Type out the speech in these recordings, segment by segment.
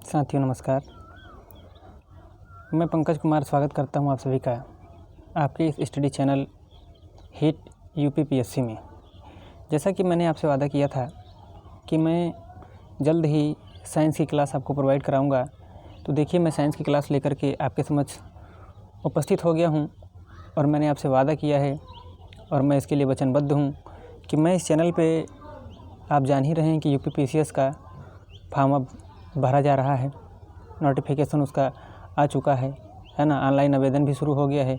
साथियों नमस्कार। मैं पंकज कुमार स्वागत करता हूं आप सभी का आपके इस स्टडी चैनल हिट यूपीपीएससी में। जैसा कि मैंने आपसे वादा किया था कि मैं जल्द ही साइंस की क्लास आपको प्रोवाइड कराऊंगा, तो देखिए मैं साइंस की क्लास लेकर के आपके समक्ष उपस्थित हो गया हूं और मैंने आपसे वादा किया है और मैं इसके लिए वचनबद्ध हूं कि मैं इस चैनल पे आप जान ही रहे हैं कि यूपीपीसीएस का फॉर्म अब भरा जा रहा है, नोटिफिकेशन उसका आ चुका है ना। ऑनलाइन आवेदन भी शुरू हो गया है।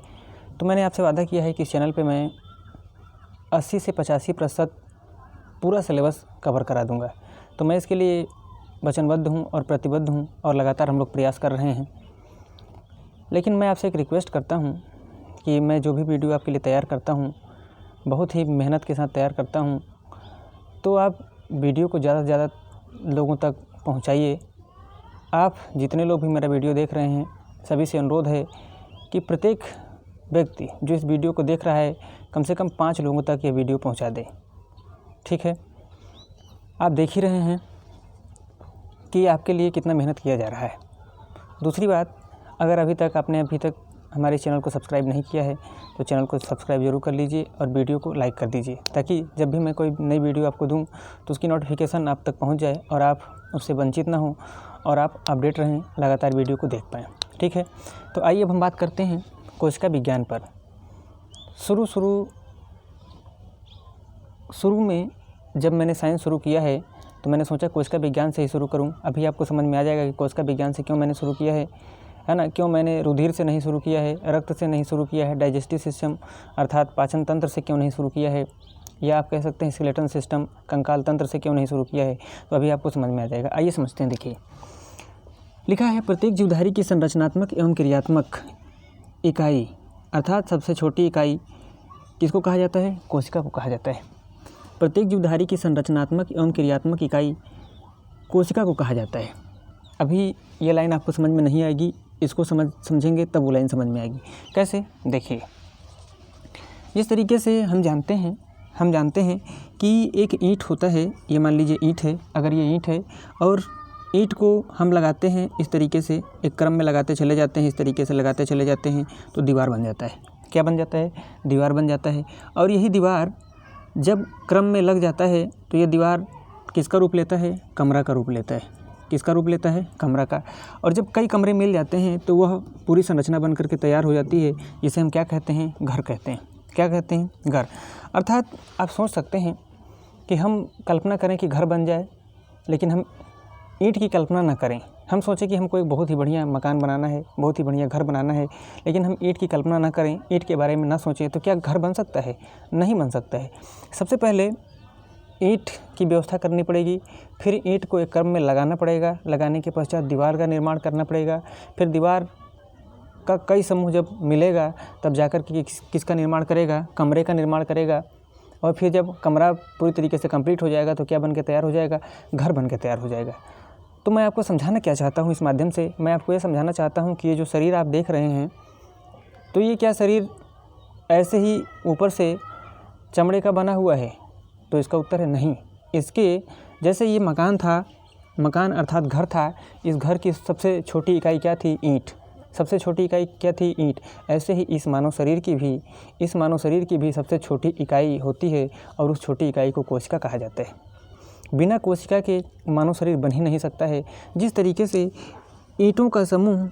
तो मैंने आपसे वादा किया है कि इस चैनल पे मैं 80 से 85% पूरा सिलेबस कवर करा दूंगा। तो मैं इसके लिए वचनबद्ध हूं और प्रतिबद्ध हूं और लगातार हम लोग प्रयास कर रहे हैं। लेकिन मैं आपसे एक रिक्वेस्ट करता हूं कि मैं जो भी वीडियो आपके लिए तैयार करता हूं, बहुत ही मेहनत के साथ तैयार करता हूं, तो आप वीडियो को ज़्यादा से ज़्यादा लोगों तक पहुंचाइए। आप जितने लोग भी मेरा वीडियो देख रहे हैं, सभी से अनुरोध है कि प्रत्येक व्यक्ति जो इस वीडियो को देख रहा है, कम से कम 5 लोगों तक ये वीडियो पहुंचा दे। ठीक है, आप देख ही रहे हैं कि आपके लिए कितना मेहनत किया जा रहा है। दूसरी बात, अगर अभी तक हमारे चैनल को सब्सक्राइब नहीं किया है तो चैनल को सब्सक्राइब ज़रूर कर लीजिए और वीडियो को लाइक कर दीजिए, ताकि जब भी मैं कोई नई वीडियो आपको दूं तो उसकी नोटिफिकेशन आप तक पहुंच जाए और आप उससे वंचित ना हो और आप अपडेट रहें, लगातार वीडियो को देख पाएँ। ठीक है, तो आइए अब हम बात करते हैं कोशिका विज्ञान पर। शुरू में जब मैंने साइंस शुरू किया है तो मैंने सोचा कोशिका विज्ञान से ही शुरू करूं। अभी आपको समझ में आ जाएगा कि कोशिका विज्ञान से क्यों मैंने शुरू किया है ना। क्यों मैंने रुधिर से नहीं शुरू किया है, रक्त से नहीं शुरू किया है, डाइजेस्टिव सिस्टम अर्थात पाचन तंत्र से क्यों नहीं शुरू किया है, या आप कह सकते हैं स्केलेटन सिस्टम कंकाल तंत्र से क्यों नहीं शुरू किया है। तो अभी आपको समझ में आ जाएगा। आइए समझते हैं। देखिए, लिखा है प्रत्येक जीवधारी की संरचनात्मक एवं क्रियात्मक इकाई अर्थात सबसे छोटी इकाई किसको कहा जाता है? कोशिका को कहा जाता है। प्रत्येक जीवधारी की संरचनात्मक एवं क्रियात्मक इकाई कोशिका को कहा जाता है। अभी ये लाइन आपको समझ में नहीं आएगी, इसको समझेंगे तब वो लाइन समझ में आएगी। कैसे? देखिए, जिस तरीके से हम जानते हैं कि एक ईंट होता है। ये मान लीजिए ईंट है। अगर ये ईंट है और ईंट को हम लगाते हैं इस तरीके से, एक क्रम में लगाते चले जाते हैं, इस तरीके से लगाते चले जाते हैं तो दीवार बन जाता है। क्या बन जाता है? दीवार बन जाता है। और यही दीवार जब क्रम में लग जाता है तो ये दीवार किसका रूप लेता है? कमरा का रूप लेता है। किसका रूप लेता है? कमरा का। और जब कई कमरे मिल जाते हैं तो वह पूरी संरचना बन करके तैयार हो जाती है, जिसे हम क्या कहते हैं? घर कहते हैं। क्या कहते हैं? घर। अर्थात आप सोच सकते हैं कि हम कल्पना करें कि घर बन जाए, लेकिन हम ईंट की कल्पना ना करें। हम सोचें कि हमको एक बहुत ही बढ़िया मकान बनाना है, बहुत ही बढ़िया घर बनाना है, लेकिन हम ईंट की कल्पना ना करें, ईंट के बारे में ना सोचें, तो क्या घर बन सकता है? नहीं बन सकता है। सबसे पहले ईंट की व्यवस्था करनी पड़ेगी, फिर ईंट को एक क्रम में लगाना पड़ेगा, लगाने के पश्चात दीवार का निर्माण करना पड़ेगा, फिर दीवार का कई समूह जब मिलेगा तब जाकर के किसका निर्माण करेगा? कमरे का निर्माण करेगा। और फिर जब कमरा पूरी तरीके से कंप्लीट हो जाएगा तो क्या बन के तैयार हो जाएगा? घर बन के तैयार हो जाएगा। तो मैं आपको समझाना क्या चाहता हूँ इस माध्यम से? मैं आपको ये समझाना चाहता हूँ कि ये जो शरीर आप देख रहे हैं, तो ये क्या शरीर ऐसे ही ऊपर से चमड़े का बना हुआ है? तो इसका उत्तर है नहीं। इसके जैसे ये मकान था, मकान अर्थात घर था, इस घर की सबसे छोटी इकाई क्या थी? ईंट। सबसे छोटी इकाई क्या थी? ईंट। ऐसे ही इस मानव शरीर की भी सबसे छोटी इकाई होती है और उस छोटी इकाई को कोशिका कहा जाता है। बिना कोशिका के मानव शरीर बन ही नहीं सकता है। जिस तरीके से ईंटों का समूह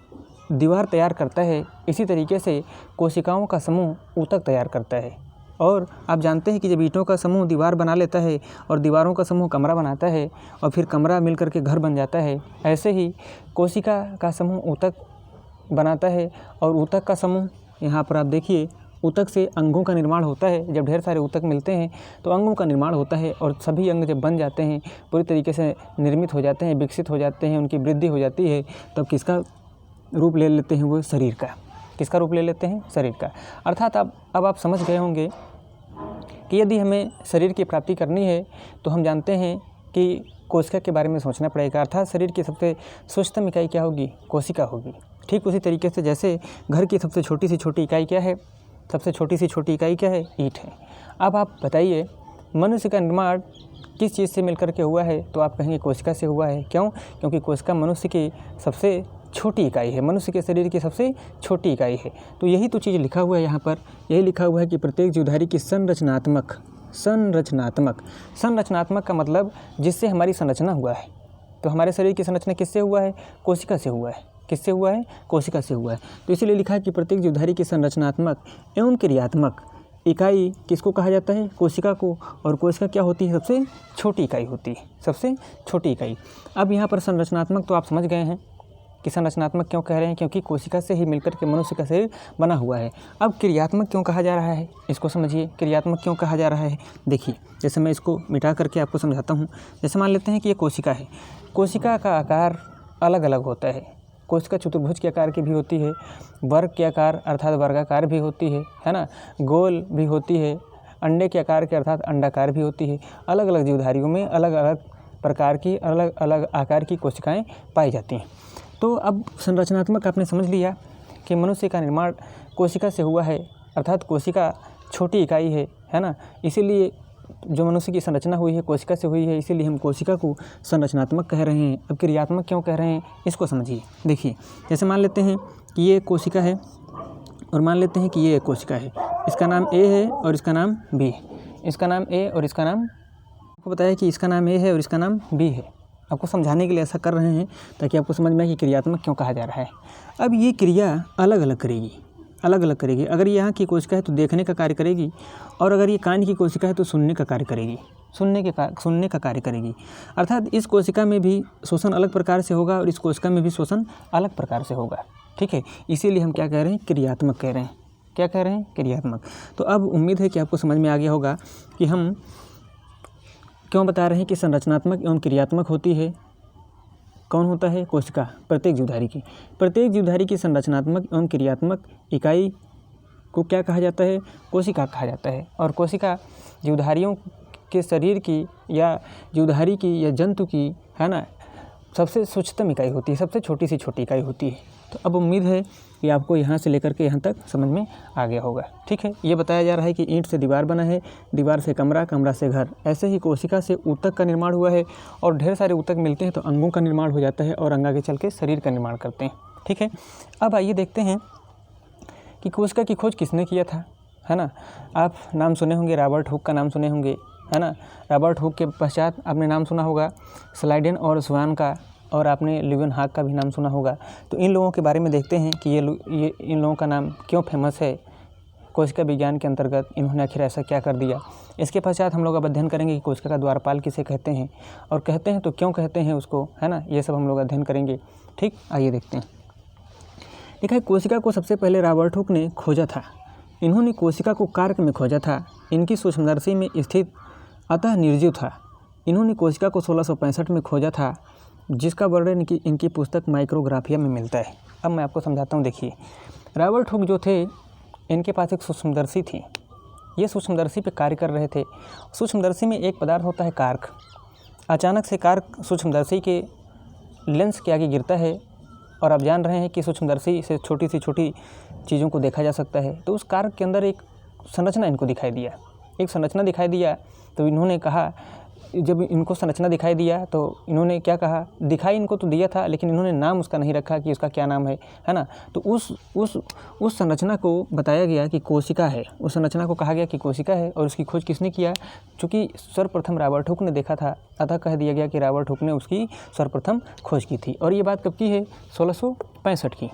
दीवार तैयार करता है, इसी तरीके से कोशिकाओं का समूह ऊतक तैयार करता है। और आप जानते हैं कि जब ईंटों का समूह दीवार बना लेता है और दीवारों का समूह कमरा बनाता है और फिर कमरा मिलकर के घर बन जाता है, ऐसे ही कोशिका का समूह ऊतक बनाता है और ऊतक का समूह, यहाँ पर आप देखिए, ऊतक से अंगों का निर्माण होता है। जब ढेर सारे ऊतक मिलते हैं तो अंगों का निर्माण होता है और सभी अंग जब बन जाते हैं, पूरी तरीके से निर्मित हो जाते हैं, विकसित हो जाते हैं, उनकी वृद्धि हो जाती है, तब किसका रूप ले लेते हैं? वो शरीर का। किसका रूप ले लेते हैं? शरीर का। अर्थात अब आप समझ गए होंगे कि यदि हमें शरीर की प्राप्ति करनी है तो हम जानते हैं कि कोशिका के बारे में सोचना पड़ेगा। अर्थात शरीर की सबसे सूक्ष्म इकाई क्या होगी? कोशिका होगी। ठीक उसी तरीके से जैसे घर की सबसे छोटी सी छोटी इकाई क्या है? सबसे छोटी सी छोटी इकाई क्या है? ईंट है। अब आप बताइए, मनुष्य का निर्माण किस चीज़ से मिलकर के हुआ है, तो आप कहेंगे कोशिका से हुआ है। क्यों? क्योंकि कोशिका मनुष्य की सबसे छोटी इकाई है, मनुष्य के शरीर की सबसे छोटी इकाई है। तो यही तो चीज़ लिखा हुआ है यहाँ पर, यही लिखा हुआ है कि प्रत्येक जीवधारी की संरचनात्मक का मतलब जिससे हमारी संरचना हुआ है। तो हमारे शरीर की संरचना किससे हुआ है? कोशिका से हुआ है। किससे हुआ है? कोशिका से हुआ है। तो इसीलिए लिखा है कि प्रत्येक जीवधारी की संरचनात्मक एवं क्रियात्मक इकाई किसको कहा जाता है? कोशिका को। और कोशिका क्या होती है? सबसे छोटी इकाई होती है, सबसे छोटी इकाई। अब यहाँ पर संरचनात्मक तो आप समझ गए हैं कि संरचनात्मक क्यों कह रहे हैं, क्योंकि कोशिका से ही मिलकर के मनुष्य का शरीर बना हुआ है। अब क्रियात्मक क्यों कहा जा रहा है, इसको समझिए। क्रियात्मक क्यों कहा जा रहा है, देखिए, जैसे मैं इसको मिटा करके आपको समझाता हूँ। जैसे मान लेते हैं कि ये कोशिका है, कोशिका का आकार अलग अलग होता है। कोशिका चतुर्भुज के आकार की भी होती है, वर्ग के आकार अर्थात वर्गाकार भी होती है ना, गोल भी होती है, अंडे के आकार के अर्थात अंडाकार भी होती है। अलग अलग जीवधारियों में अलग अलग प्रकार की अलग अलग आकार की कोशिकाएं पाई जाती हैं। तो अब संरचनात्मक आपने समझ लिया कि मनुष्य का निर्माण कोशिका से हुआ है, अर्थात कोशिका छोटी इकाई है ना। इसीलिए जो मनुष्य की संरचना हुई है कोशिका से हुई है, इसीलिए हम कोशिका को संरचनात्मक कह रहे हैं। अब क्रियात्मक क्यों कह रहे हैं, इसको समझिए। देखिए, जैसे मान लेते हैं कि ये कोशिका है और मान लेते हैं कि ये एक कोशिका है, इसका नाम ए है और इसका नाम बी है। इसका नाम ए और इसका नाम, आपको बताया कि इसका नाम ए है और इसका नाम बी है। आपको समझाने के लिए ऐसा कर रहे हैं ताकि आपको समझ में आए कि क्रियात्मक क्यों कहा जा रहा है। अब ये क्रिया अलग अलग करेगी। अगर ये यहाँ की कोशिका है तो देखने का कार्य करेगी, और अगर ये कान की कोशिका है तो सुनने का कार्य करेगी, सुनने का कार्य करेगी। अर्थात इस कोशिका में भी शोषण अलग प्रकार से होगा और इस कोशिका में भी शोषण अलग प्रकार से होगा। ठीक है, इसीलिए हम क्या कह रहे हैं? क्रियात्मक कह रहे हैं। क्या कह रहे हैं? क्रियात्मक। तो अब उम्मीद है कि आपको समझ में आ गया होगा कि हम क्यों बता रहे हैं कि संरचनात्मक एवं क्रियात्मक होती है। कौन होता है? कोशिका, प्रत्येक जीवधारी की संरचनात्मक एवं क्रियात्मक इकाई को क्या कहा जाता है? कोशिका कहा जाता है। और कोशिका जीवधारियों के शरीर की या जीवधारी की या जंतु की, है ना, सबसे सूक्ष्मतम इकाई होती है, सबसे छोटी से छोटी इकाई होती है। तो अब उम्मीद है कि आपको यहाँ से लेकर के यहाँ तक समझ में आ गया होगा। ठीक है, ये बताया जा रहा है कि ईंट से दीवार बना है, दीवार से कमरा, कमरा से घर। ऐसे ही कोशिका से ऊतक का निर्माण हुआ है, और ढेर सारे ऊतक मिलते हैं तो अंगों का निर्माण हो जाता है, और अंग आगे चल के शरीर का निर्माण करते हैं। ठीक है, अब आइए देखते हैं कि कोशिका की खोज किसने किया था, है ना। आप नाम सुने होंगे, रॉबर्ट हुक का नाम सुने होंगे, है ना। रॉबर्ट हुक के पश्चात आपने नाम सुना होगा स्लाइडेन और स्वान का, और आपने ल्यूवेनहॉक का भी नाम सुना होगा। तो इन लोगों के बारे में देखते हैं कि ये इन लोगों का नाम क्यों फेमस है कोशिका विज्ञान के अंतर्गत, इन्होंने आखिर ऐसा क्या कर दिया। इसके पश्चात हम लोग अब अध्ययन करेंगे कि कोशिका का द्वारपाल किसे कहते हैं, और कहते हैं तो क्यों कहते हैं उसको, है ना। ये सब हम लोग अध्ययन करेंगे। ठीक, आइए देखते हैं। देखा, कोशिका को सबसे पहले रॉबर्ट हुक ने खोजा था। इन्होंने कोशिका को कार्क में खोजा था। इनकी सूक्ष्मदर्शी में स्थित अतः निर्जीव था। इन्होंने कोशिका को 1665 में खोजा था, जिसका वर्णन इनकी पुस्तक माइक्रोग्राफिया में मिलता है। अब मैं आपको समझाता हूँ। देखिए, रॉबर्ट हुक जो थे, इनके पास एक सूक्ष्मदर्शी थी। ये सूक्ष्मदर्शी पे कार्य कर रहे थे। सूक्ष्मदर्शी में एक पदार्थ होता है कार्क। अचानक से कार्क सूक्ष्मदर्शी के लेंस के आगे गिरता है, और आप जान रहे हैं कि सूक्ष्मदर्शी से छोटी सी छोटी चीज़ों को देखा जा सकता है। तो उस कार्क के अंदर एक संरचना इनको दिखाई दिया। तो इन्होंने कहा, जब इनको संरचना दिखाई दिया तो इन्होंने क्या कहा, दिखाई इनको तो दिया था लेकिन इन्होंने नाम उसका नहीं रखा कि उसका क्या नाम है ना। तो उस संरचना को बताया गया कि कोशिका है। उस संरचना को कहा गया कि कोशिका है, और उसकी खोज किसने किया? चूँकि सर्वप्रथम रॉबर्ट हुक ने देखा था, अतः कह दिया गया कि रॉबर्ट हुक ने उसकी सर्वप्रथम खोज की थी। और ये बात कब की है? 1665 की।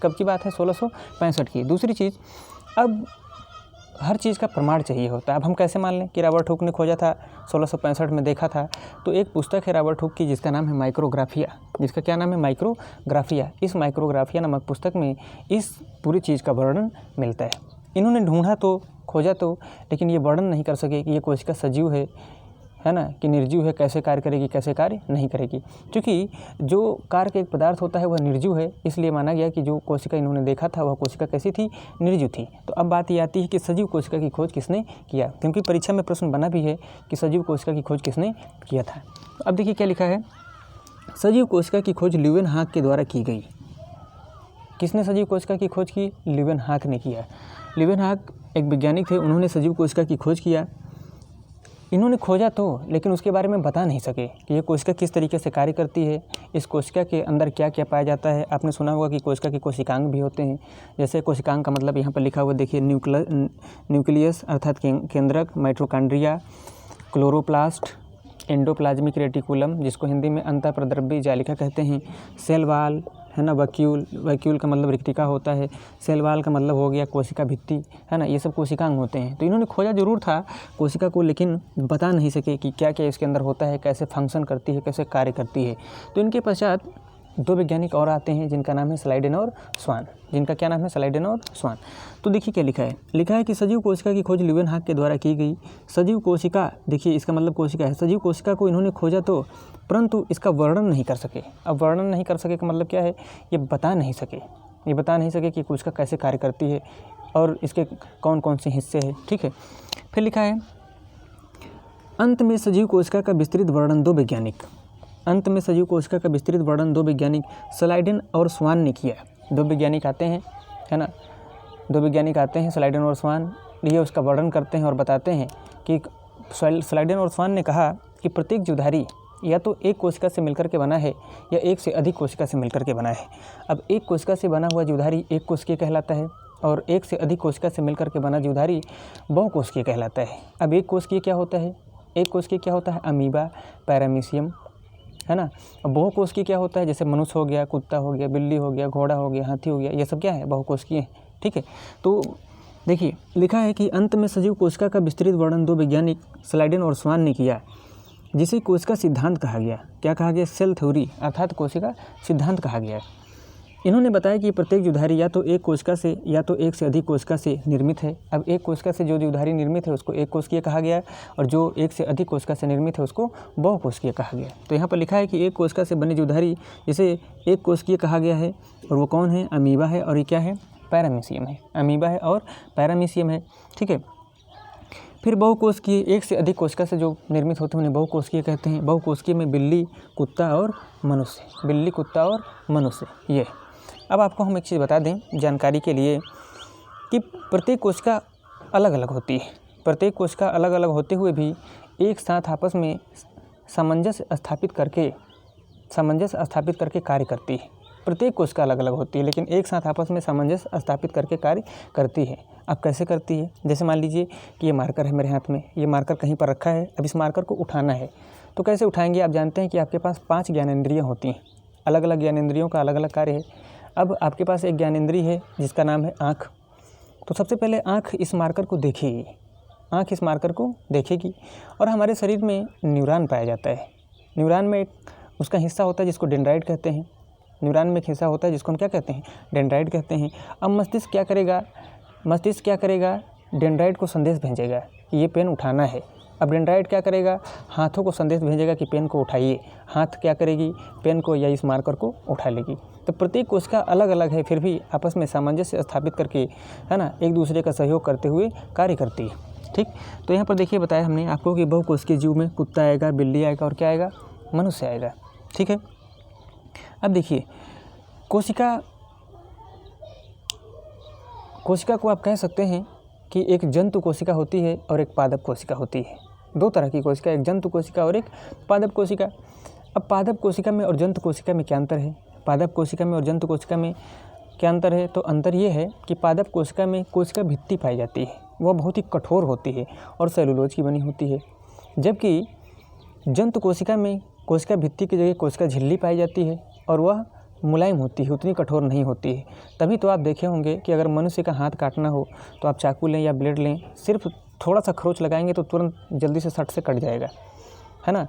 कब की बात है? 1665 की। दूसरी चीज़, अब हर चीज़ का प्रमाण चाहिए होता है। अब हम कैसे मान लें कि रॉबर्ट हुक ने खोजा था, 1665 में देखा था? तो एक पुस्तक है रॉबर्ट हुक की जिसका नाम है माइक्रोग्राफिया। जिसका क्या नाम है? माइक्रोग्राफिया। इस माइक्रोग्राफिया नामक पुस्तक में इस पूरी चीज़ का वर्णन मिलता है। इन्होंने ढूंढा तो, खोजा तो, लेकिन ये वर्णन नहीं कर सके कि ये कोशिका सजीव है ना, कि निर्जीव है, कैसे कार्य करेगी, कैसे कार्य नहीं करेगी। क्योंकि जो कार्क एक पदार्थ होता है वह निर्जीव है, इसलिए माना गया कि जो कोशिका इन्होंने देखा था वह कोशिका कैसी थी? निर्जीव थी। तो अब बात ये आती है कि सजीव कोशिका की खोज किसने किया, क्योंकि परीक्षा में प्रश्न बना भी है कि सजीव कोशिका की खोज किसने किया था। तो अब देखिए क्या लिखा है, सजीव कोशिका की खोज ल्यूवेनहॉक के द्वारा की गई। किसने सजीव कोशिका की खोज की? ल्यूवेनहॉक ने किया। ल्यूवेनहॉक एक वैज्ञानिक थे, उन्होंने सजीव कोशिका की खोज किया। इन्होंने खोजा तो, लेकिन उसके बारे में बता नहीं सके कि ये कोशिका किस तरीके से कार्य करती है, इस कोशिका के अंदर क्या क्या पाया जाता है। आपने सुना होगा कि कोशिका के कोशिकांग भी होते हैं। जैसे कोशिकांग का मतलब यहाँ पर लिखा हुआ देखिए, न्यूक्लियस अर्थात केंद्रक, माइटोकॉन्ड्रिया, क्लोरोप्लास्ट, एंडोप्लाज्मिक रेटिकुलम जिसको हिंदी में अंतःप्रद्रव्य जालिका कहते हैं, सेल वाल है ना, वैक्यूल का मतलब रिक्तिका होता है, सेल वाल का मतलब हो गया कोशिका भित्ति है ना, ये सब कोशिकांग होते हैं। तो इन्होंने खोजा जरूर था कोशिका को, लेकिन बता नहीं सके कि क्या क्या इसके अंदर होता है, कैसे फंक्शन करती है, कैसे कार्य करती है। तो इनके पश्चात 2 वैज्ञानिक और आते हैं जिनका नाम है स्लाइडेन और स्वान, जिनका क्या नाम है, स्लाइडेन और स्वान। तो देखिए क्या लिखा है कि सजीव कोशिका की खोज ल्यूवेनहॉक के द्वारा की गई। सजीव कोशिका, देखिए इसका मतलब कोशिका है, सजीव कोशिका को इन्होंने खोजा तो, परंतु इसका वर्णन नहीं कर सके। अब वर्णन नहीं कर सके का मतलब क्या है, ये बता नहीं सके कि कोशिका कैसे कार्य करती है और इसके कौन कौन से हिस्से हैं। ठीक है, फिर लिखा है अंत में सजीव कोशिका का विस्तृत वर्णन 2 वैज्ञानिक, अंत में सजीव कोशिका का विस्तृत वर्णन 2 वैज्ञानिक स्लाइडेन और स्वान ने किया। 2 वैज्ञानिक आते हैं है ना, 2 वैज्ञानिक आते हैं स्लाइडेन और स्वान, ये उसका वर्णन करते हैं और बताते हैं कि स्लाइडेन और स्वान ने कहा कि प्रत्येक जीवधारी या तो एक कोशिका से मिलकर के बना है या एक से अधिक कोशिका से मिलकर के बना है। अब एक कोशिका से बना हुआ जीवधारी एक कोशिकीय कहलाता है और एक से अधिक कोशिका से मिलकर के बना जीवधारी बहुकोशिकीय कहलाता है। अब एक कोशिकीय क्या होता है, अमीबा, पैरामीशियम है ना। अब बहुकोशिकीय क्या होता है, जैसे मनुष्य हो गया, कुत्ता हो गया, बिल्ली हो गया, घोड़ा हो गया, हाथी हो गया, ये सब क्या है, बहुकोशिकीय है। ठीक है, तो देखिए लिखा है कि अंत में सजीव कोशिका का विस्तृत वर्णन 2 वैज्ञानिक स्लाइडेन और स्वान ने किया, जिसे कोशिका सिद्धांत कहा गया। क्या कहा गया, सेल थ्योरी अर्थात कोशिका सिद्धांत कहा गया। इन्होंने बताया कि प्रत्येक जीवधारी या तो एक कोशिका से या तो एक से अधिक कोशिका से निर्मित है। अब एक कोशिका से जो जीवधारी निर्मित है उसको एक कोशिकीय कहा गया और जो एक से अधिक कोशिका से निर्मित है उसको बहुकोशिकीय कहा गया। तो यहाँ पर लिखा है कि एक कोशिका से बने जीवधारी जिसे एक कोशिकीय कहा गया है, और वो कौन है, अमीबा है और ये क्या है, पैरामीशियम है। अमीबा है और पैरामीशियम है। ठीक है, फिर बहुकोशिकीय एक से अधिक कोशिका से जो निर्मित होते हैं उन्हें बहुकोशिकीय कहते हैं। बहुकोशिकीय में बिल्ली, कुत्ता और मनुष्य, ये। अब आपको हम एक चीज़ बता दें जानकारी के लिए कि प्रत्येक कोशिका अलग अलग होती है। प्रत्येक कोशिका अलग अलग होते हुए भी एक साथ आपस में सामंजस्य स्थापित करके कार्य करती है। प्रत्येक कोशिका अलग अलग होती है लेकिन एक साथ आपस में सामंजस्य स्थापित करके कार्य करती है। अब कैसे करती है, जैसे मान लीजिए कि ये मार्कर है मेरे हाथ में, ये मार्कर कहीं पर रखा है, अब इस मार्कर को उठाना है तो कैसे उठाएंगे। आप जानते हैं कि आपके पास 5 ज्ञानेंद्रियाँ होती हैं, अलग अलग ज्ञानेंद्रियों का अलग अलग कार्य है। अब आपके पास एक ज्ञानेंद्रिय है जिसका नाम है आँख। तो सबसे पहले आँख इस मार्कर को देखेगी, और हमारे शरीर में न्यूरॉन पाया जाता है। न्यूरॉन में उसका हिस्सा होता है जिसको डेंड्राइट कहते हैं। न्यूरॉन में एक हिस्सा होता है जिसको हम क्या कहते हैं, डेंड्राइट कहते हैं। अब मस्तिष्क क्या करेगा, डेंड्राइट को संदेश भेजेगा कि ये पेन उठाना है। अब डेंड्राइट क्या करेगा, हाथों को संदेश भेजेगा कि पेन को उठाइए। हाथ क्या करेगी, पेन को या इस मार्कर को उठा लेगी। तो प्रत्येक कोशिका अलग अलग है, फिर भी आपस में सामंजस्य स्थापित करके है ना एक दूसरे का सहयोग करते हुए कार्य करती है। ठीक, तो यहाँ पर देखिए बताया हमने आपको कि बहुकोशिकीय जीव में कुत्ता आएगा, बिल्ली आएगा और क्या आएगा, मनुष्य आएगा। ठीक है, अब देखिए कोशिका को आप कह सकते हैं कि एक जंतु कोशिका होती है और एक पादप कोशिका होती है। 2 तरह की कोशिका, एक जंतु कोशिका और एक पादप कोशिका। अब पादप कोशिका में और जंतु कोशिका में क्या अंतर है, पादप कोशिका में और जंतु कोशिका में क्या अंतर है, तो अंतर ये है कि पादप कोशिका में कोशिका भित्ति पाई जाती है, वह बहुत ही कठोर होती है और सेलुलोज की बनी होती है, जबकि जंतु कोशिका में कोशिका भित्ति की जगह कोशिका झिल्ली पाई जाती है और वह मुलायम होती है, उतनी कठोर नहीं होती है। तभी तो आप देखे होंगे कि अगर मनुष्य का हाथ काटना हो तो आप चाकू लें या ब्लेड लें, सिर्फ थोड़ा सा खरोंच लगाएंगे तो तुरंत जल्दी से सट से कट जाएगा, है ना,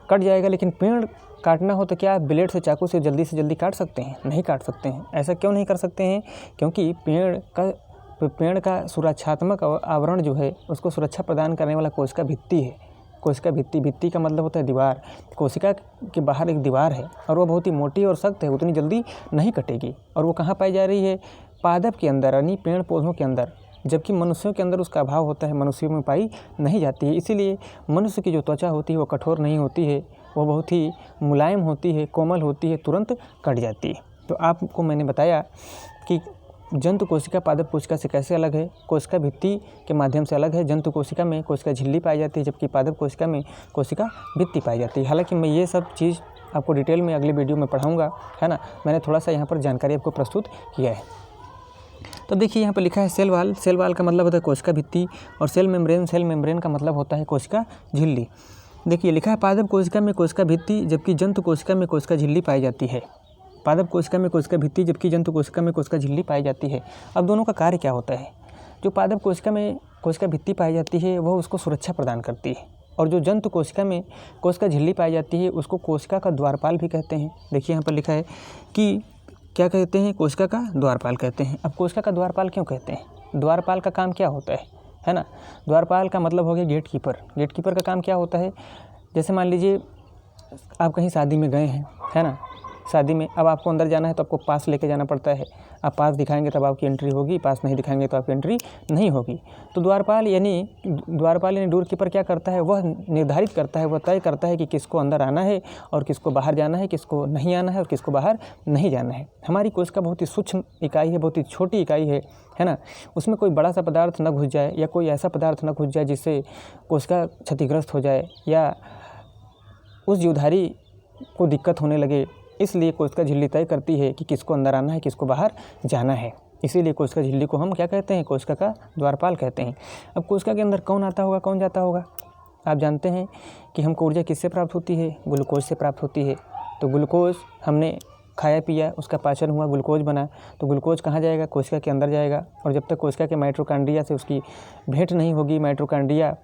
कट जाएगा। लेकिन पेड़ काटना हो तो क्या आप ब्लेड से, चाकू से जल्दी काट सकते हैं, नहीं काट सकते हैं। ऐसा क्यों नहीं कर सकते हैं, क्योंकि पेड़ का सुरक्षात्मक आवरण जो है उसको सुरक्षा प्रदान करने वाला कोशिका भित्ति है। कोशिका भित्ति का मतलब होता है दीवार। कोशिका के बाहर एक दीवार है और वो बहुत ही मोटी और सख्त है, उतनी जल्दी नहीं कटेगी। और वो कहाँ पाई जा रही है, पादप के अंदर, यानी पेड़ पौधों के अंदर, जबकि मनुष्यों के अंदर उसका अभाव होता है, मनुष्यों में पाई नहीं जाती है। इसीलिए मनुष्य की जो त्वचा होती है वो कठोर नहीं होती है, वो बहुत ही मुलायम होती है, कोमल होती है, तुरंत कट जाती है। तो आपको मैंने बताया कि जंतु कोशिका पादप कोशिका से कैसे अलग है? कोशिका भित्ति के माध्यम से अलग है। जंतु कोशिका में कोशिका झिल्ली पाई जाती है, जबकि पादप कोशिका में कोशिका भित्ति पाई जाती है। हालांकि मैं ये सब चीज़ आपको डिटेल में अगले वीडियो में पढ़ाऊँगा, है ना। मैंने थोड़ा सा यहाँ पर जानकारी आपको प्रस्तुत किया है। तो देखिए यहाँ पर लिखा है सेल वाल। सेल वाल का मतलब होता है कोशिका भित्ति, और सेल मेम्ब्रेन का मतलब होता है कोशिका झिल्ली। देखिए लिखा है पादप कोशिका में कोशिका भित्ति, जबकि जंतु कोशिका में कोशिका झिल्ली पाई जाती है। पादप कोशिका में कोशिका भित्ति, जबकि जंतु कोशिका में कोशिका झिल्ली पाई जाती है। अब दोनों का कार्य क्या होता है? जो पादप कोशिका में कोशिका भित्ति पाई जाती है वह उसको सुरक्षा प्रदान करती है, और जो जंतु कोशिका में कोशिका झिल्ली पाई जाती है उसको कोशिका का द्वारपाल भी कहते हैं। देखिए यहाँ पर लिखा है कि क्या कहते हैं? कोशिका का द्वारपाल कहते हैं। अब कोशिका का द्वारपाल क्यों कहते हैं? द्वारपाल का काम क्या होता है ना। द्वारपाल का मतलब हो गया गेट कीपर। गेट कीपर का काम क्या होता है? जैसे मान लीजिए आप कहीं शादी में गए हैं, है ना। शादी में अब आपको अंदर जाना है तो आपको पास लेके जाना पड़ता है। आप पास दिखाएंगे तब आपकी एंट्री होगी, पास नहीं दिखाएंगे तो आपकी एंट्री नहीं होगी। तो द्वारपाल यानी डोर कीपर क्या करता है? वह निर्धारित करता है, वह तय करता है कि किसको अंदर आना है और किसको बाहर जाना है, किसको नहीं आना है और किसको बाहर नहीं जाना है। हमारी कोशिका बहुत ही सूक्ष्म इकाई है, बहुत ही छोटी इकाई है ना। उसमें कोई बड़ा सा पदार्थ न घुस जाए या कोई ऐसा पदार्थ न घुस जाए जिससे कोशिका क्षतिग्रस्त हो जाए या उस जीवधारी को दिक्कत होने लगे। इसलिए कोशिका झिल्ली तय करती है कि किसको अंदर आना है, किसको बाहर जाना है। इसीलिए कोशिका झिल्ली को हम क्या कहते हैं? कोशिका का द्वारपाल कहते हैं। अब कोशिका के अंदर कौन आता होगा, कौन जाता होगा? आप जानते हैं कि हमको ऊर्जा किससे प्राप्त होती है? ग्लूकोज से प्राप्त होती है। तो ग्लूकोज हमने खाया पिया, उसका पाचन हुआ, ग्लूकोज बना, तो ग्लूकोज कहाँ जाएगा? कोशिका के अंदर जाएगा। और जब तक कोशिका के माइटोकॉन्ड्रिया से उसकी भेंट नहीं होगी, माइटोकॉन्ड्रिया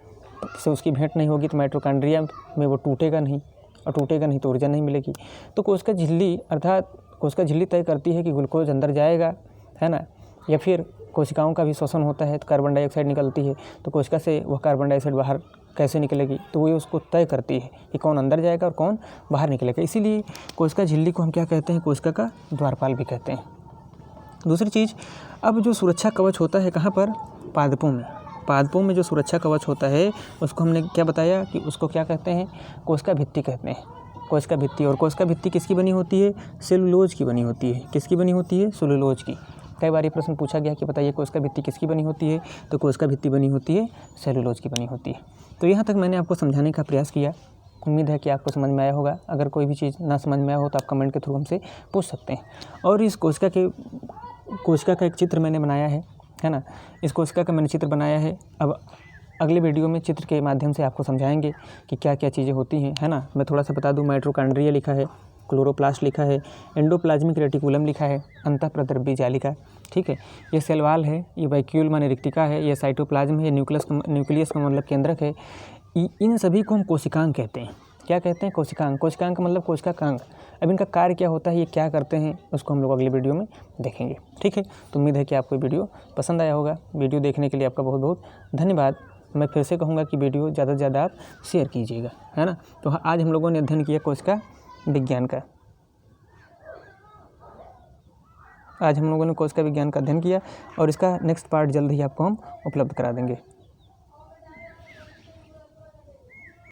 से उसकी भेंट नहीं होगी, तो माइटोकॉन्ड्रिया में वो टूटेगा नहीं, और टूटेगा नहीं तो ऊर्जा नहीं मिलेगी। तो कोशिका झिल्ली अर्थात कोशिका झिल्ली तय करती है कि ग्लूकोज अंदर जाएगा, है ना, या फिर कोशिकाओं का भी श्वसन होता है तो कार्बन डाइऑक्साइड निकलती है, तो कोशिका से वह कार्बन डाइऑक्साइड बाहर कैसे निकलेगी, तो वो उसको तय करती है कि कौन अंदर जाएगा और कौन बाहर निकलेगा। इसीलिए कोशिका झिल्ली को हम क्या कहते हैं? कोशिका का द्वारपाल भी कहते हैं। दूसरी चीज़, अब जो सुरक्षा कवच होता है कहाँ पर? पादपों में। पादपों में जो सुरक्षा कवच होता है उसको हमने क्या बताया कि उसको क्या कहते हैं? कोशिका भित्ति कहते हैं। कोशिका भित्ति। और कोशिका भित्ति किसकी बनी होती है? सेलुलोज की बनी होती है। किसकी बनी होती है? सेलुलोज की। कई बार ये प्रश्न पूछा गया कि बताइए कोशिका भित्ति किसकी बनी होती है? तो कोशिका भित्ति बनी होती है सेलुलोज की बनी होती है। तो यहाँ तक मैंने आपको समझाने का प्रयास किया। उम्मीद है कि आपको समझ में आया होगा। अगर कोई भी चीज़ ना समझ में आया हो तो आप कमेंट के थ्रू हमसे पूछ सकते हैं। और इस कोशिका का एक चित्र मैंने बनाया है ना। इस कोशिका का मैंने चित्र बनाया है। अब अगले वीडियो में चित्र के माध्यम से आपको समझाएंगे कि क्या क्या चीज़ें होती हैं, है ना। मैं थोड़ा सा बता दूं, माइटोकॉन्ड्रिया लिखा है, क्लोरोप्लास्ट लिखा है, एंडोप्लाज्मिक रेटिकुलम लिखा है, अंतःप्रद्रव्य जालिका, ठीक है। ये सेल वाल है, ये वैक्यूल माने रिक्तिका है, ये साइटोप्लाज्म है, न्यूक्लियस का मतलब केंद्रक है। इन सभी को हम कोशिकांग कहते हैं। क्या कहते हैं? कोशिकांग। कोशिकांग का मतलब कोशिका का अंग। अब इनका कार्य क्या होता है, ये क्या करते हैं, उसको हम लोग अगले वीडियो में देखेंगे, ठीक है। तो उम्मीद है कि आपको वीडियो पसंद आया होगा। वीडियो देखने के लिए आपका बहुत बहुत धन्यवाद। मैं फिर से कहूँगा कि वीडियो ज़्यादा से ज़्यादा आप शेयर कीजिएगा, है ना। तो आज हम लोगों ने अध्ययन किया कोशिका विज्ञान का। आज हम लोगों ने कोशिका विज्ञान का अध्ययन किया और इसका नेक्स्ट पार्ट जल्द ही आपको हम उपलब्ध करा देंगे।